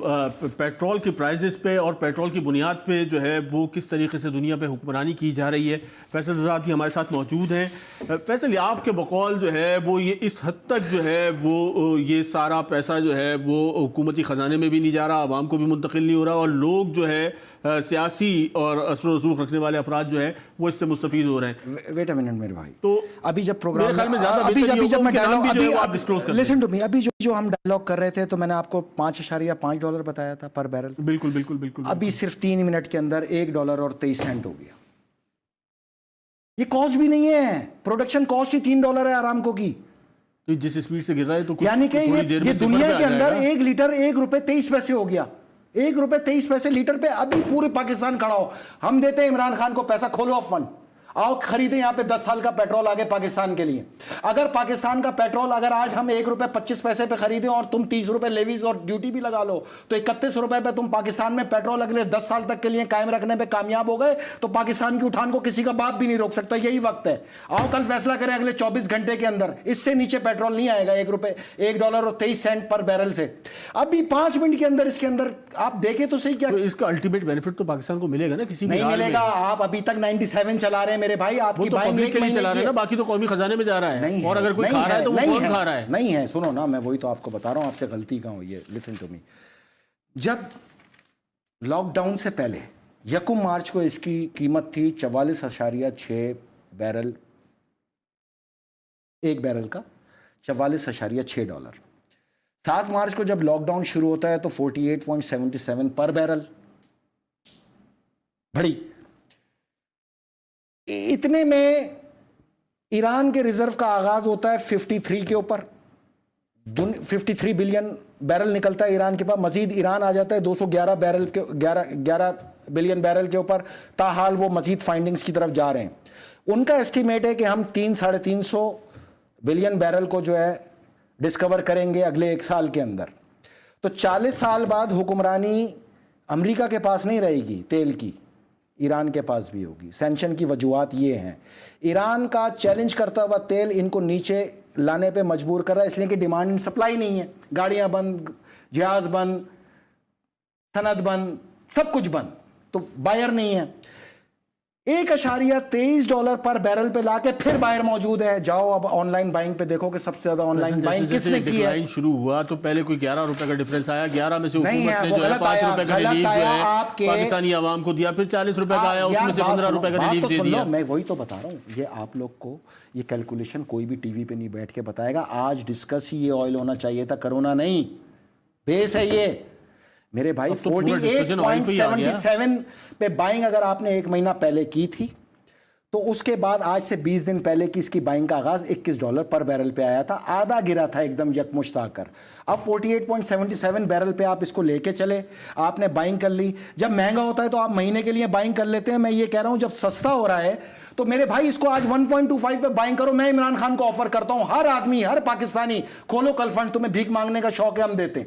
پیٹرول کی پرائزز پہ اور پیٹرول کی بنیاد پہ جو ہے وہ کس طریقے سے دنیا پہ حکمرانی کی جا رہی ہے. فیصل رضا بھی ہمارے ساتھ موجود ہیں. فیصل, آپ کے بقول جو ہے وہ یہ اس حد تک جو ہے وہ یہ سارا پیسہ جو ہے وہ حکومتی خزانے میں بھی نہیں جا رہا, عوام کو بھی منتقل نہیں ہو رہا, اور لوگ جو ہے سیاسی اور اثر و رسوخ رکھنے والے افراد جو ہیں وہ اس سے مستفید ہو رہے ہیں. ویٹ اے منٹ میرے بھائی, تو ابھی جب پروگرام میرے خیال میں زیادہ لسن ٹو می, ابھی جو ہم ڈائلاگ کر رہے تھے تو میں نے آپ کو $5.5 بتایا تھا پر بیرل. بالکل بالکل بالکل. ابھی صرف 3 منٹ کے اندر $1.23 ہو گیا. یہ کاسٹ بھی نہیں ہے, پروڈکشن کاسٹ ہی $3 ہے آرامکو کی. جس اسپیڈ سے گر رہا ہے تو یعنی کہ یہ دنیا کے اندر 1 لیٹر $1.23 ہو گیا. $1.23 لیٹر پہ ابھی پورے پاکستان کھڑا ہو. ہم دیتے ہیں عمران خان کو پیسہ, کھولو اب فنڈ, آؤ خریدیں یہاں پہ 10 سال کا پیٹرول آگے پاکستان کے لیے. اگر پاکستان کا پیٹرول اگر آج ہم $1.25 پہ خریدیں اور تم $30 لیویز اور ڈیوٹی بھی لگا لو, تو $31 پہ تم پاکستان میں پیٹرول اگلے 10 سال تک کے لیے قائم رکھنے پہ کامیاب ہو گئے, تو پاکستان کی اٹھان کو کسی کا باپ بھی نہیں روک سکتا. یہی وقت ہے, آؤ کل فیصلہ کریں اگلے 24 گھنٹے کے اندر اس سے نیچے پیٹرول نہیں آئے گا $1.23 پر بیرل سے. ابھی 5 منٹ کے اندر اس کے اندر آپ دیکھیں تو صحیح, کیا اس کا الٹیمیٹ بینیفٹ تو پاکستان کو ملے گا نا, کسی نہیں ملے گا. آپ ابھی تک 97 چلا رہے ہیں میرے بھائی, آپ کی پبلک کے لیے چلا رہے ہیں نا, باقی تو قومی خزانے میں جا رہا ہے, اور اگر کوئی کھا رہا ہے تو وہ کون کھا رہا ہے؟ نہیں ہے. سنو نا, میں وہی تو آپ کو بتا رہا ہوں, آپ سے غلطی کہاں ہوئی ہے. لسن ٹو می, جب لاک ڈاؤن سے پہلے 1 مارچ کو اس کی قیمت تھی 44.6 بیرل, ایک بیرل کا $44.6. 7 مارچ کو جب لاک ڈاؤن شروع ہوتا ہے تو 48.77 پر بیرل. بڑی اتنے میں ایران کے ریزرو کا آغاز ہوتا ہے 53 کے اوپر, 53 بلین بیرل نکلتا ہے ایران کے پاس. مزید ایران آ جاتا ہے 211 بلین بیرل کے اوپر. تاحال وہ مزید فائنڈنگز کی طرف جا رہے ہیں. ان کا ایسٹیمیٹ ہے کہ ہم 300-350 بلین بیرل کو جو ہے ڈسکور کریں گے اگلے 1 سال کے اندر. تو 40 سال بعد حکمرانی امریکہ کے پاس نہیں رہے گی تیل کی, ایران کے پاس بھی ہوگی. سینکشن کی وجوہات یہ ہیں, ایران کا چیلنج کرتا ہوا تیل ان کو نیچے لانے پہ مجبور کر رہا ہے, اس لیے کہ ڈیمانڈ اینڈ سپلائی نہیں ہے. گاڑیاں بند, جہاز بند, صنعت بند, سب کچھ بند, تو بائر نہیں ہے. $1.23 پر بیرل پہ لا کے پھر بائر موجود ہے. جاؤ اب آن لائن بائنگ پہ دیکھو کہ سب سے زیادہ آن لائن بائنگ کس نے کی ہے. شروع ہوا تو پہلے کوئی $11 کا ڈیفرنس آیا, 11 میں سے حکومت نے جو ہے $5 کا ریلیف جو ہے پاکستانی عوام کو دیا, پھر $40 کا آیا, اس میں سے $15 کا ریلیف دے دیا. میں وہی تو بتا رہا ہوں, یہ آپ لوگ کو یہ کیلکولیشن کوئی بھی ٹی وی پہ نہیں بیٹھ کے بتائے گا. آج ڈسکس ہی یہ آئل ہونا چاہیے تھا, کرونا نہیں. بیس ہے یہ میرے بھائی. 48.77 پہ بائنگ اگر آپ نے 1 مہینہ پہلے کی تھی تو اس کے بعد آج سے 20 دن پہلے کی اس کی بائنگ کا آغاز $21 پر بیرل پہ آیا تھا. آدھا گرا تھا ایک دم یکمشت آ کر. اب 48.77 بیرل پہ آپ اس کو لے کے چلے, آپ نے بائنگ کر لی. جب مہنگا ہوتا ہے تو آپ مہینے کے لیے بائنگ کر لیتے ہیں. میں یہ کہہ رہا ہوں جب سستا ہو رہا ہے تو میرے بھائی اس کو آج 1.25 پہ بائنگ کرو. میں عمران خان کو آفر کرتا ہوں, ہر آدمی, ہر پاکستانی, کھولو کل فنڈ, تمہیں بھیک مانگنے کا شوق ہے ہم دیتے ہیں.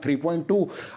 3.2,